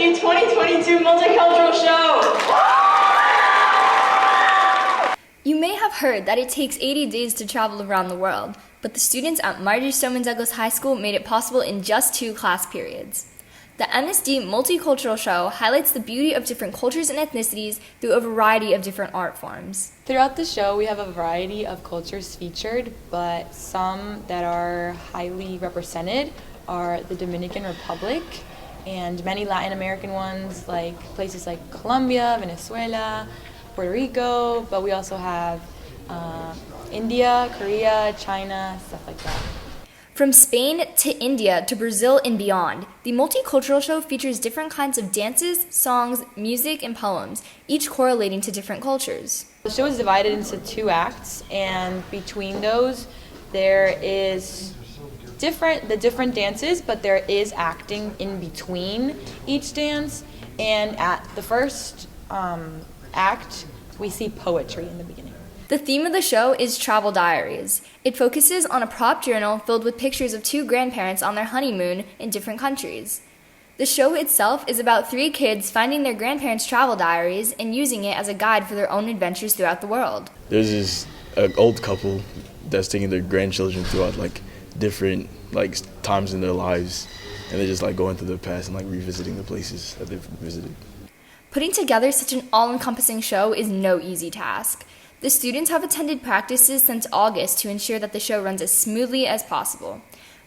WMSD 2022 Multicultural Show! You may have heard that it takes 80 days to travel around the world, but the students at Marjorie Stoneman Douglas High School made it possible in just 2 class periods. The MSD Multicultural Show highlights the beauty of different cultures and ethnicities through a variety of different art forms. Throughout the show, we have a variety of cultures featured, but some that are highly represented are the Dominican Republic and many Latin American ones, like places like Colombia, Venezuela, Puerto Rico, but we also have India, Korea, China, stuff like that. From Spain to India to Brazil and beyond, the Multicultural Show features different kinds of dances, songs, music, and poems, each correlating to different cultures. The show is divided into 2 acts, and between those there is different dances, but there is acting in between each dance. And at the first act, we see poetry in the beginning. The theme of the show is Travel Diaries. It focuses on a prop journal filled with pictures of 2 grandparents on their honeymoon in different countries. The show itself is about 3 kids finding their grandparents' travel diaries and using it as a guide for their own adventures throughout the world. There's this old couple that's taking their grandchildren throughout different times in their lives, and they're just going through their past and revisiting the places that they've visited. Putting together such an all-encompassing show is no easy task. The students have attended practices since August to ensure that the show runs as smoothly as possible.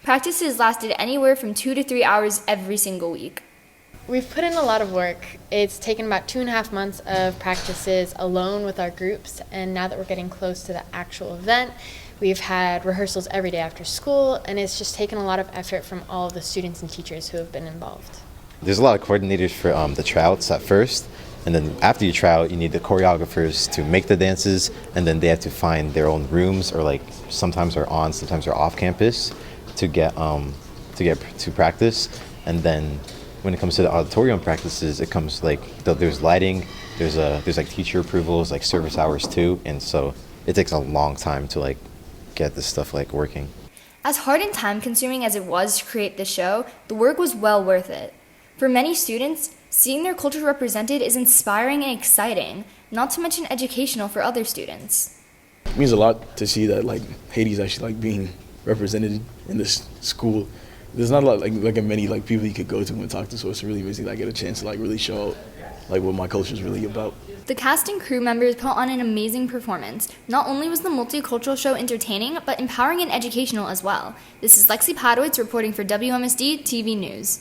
Practices lasted anywhere from 2 to 3 hours every single week. We've put in a lot of work. It's taken about 2.5 months of practices alone with our groups, and now that we're getting close to the actual event, we've had rehearsals every day after school, and it's just taken a lot of effort from all of the students and teachers who have been involved. There's a lot of coordinators for the tryouts at first, and then after you try out, you need the choreographers to make the dances, and then they have to find their own rooms, or sometimes they're on, sometimes they're off campus to get to practice. And then when it comes to the auditorium practices, it comes there's lighting, there's teacher approvals, service hours too, and so it takes a long time to get this stuff working. As hard and time-consuming as it was to create the show, the work was well worth it. For many students, seeing their culture represented is inspiring and exciting, not to mention educational for other students. It means a lot to see that Haiti's actually being represented in this school. There's not a lot many people you could go to and talk to, so it's really amazing that I get a chance to really show out what my culture is really about. The cast and crew members put on an amazing performance. Not only was the Multicultural Show entertaining, but empowering and educational as well. This is Lexi Padowitz reporting for WMSD TV News.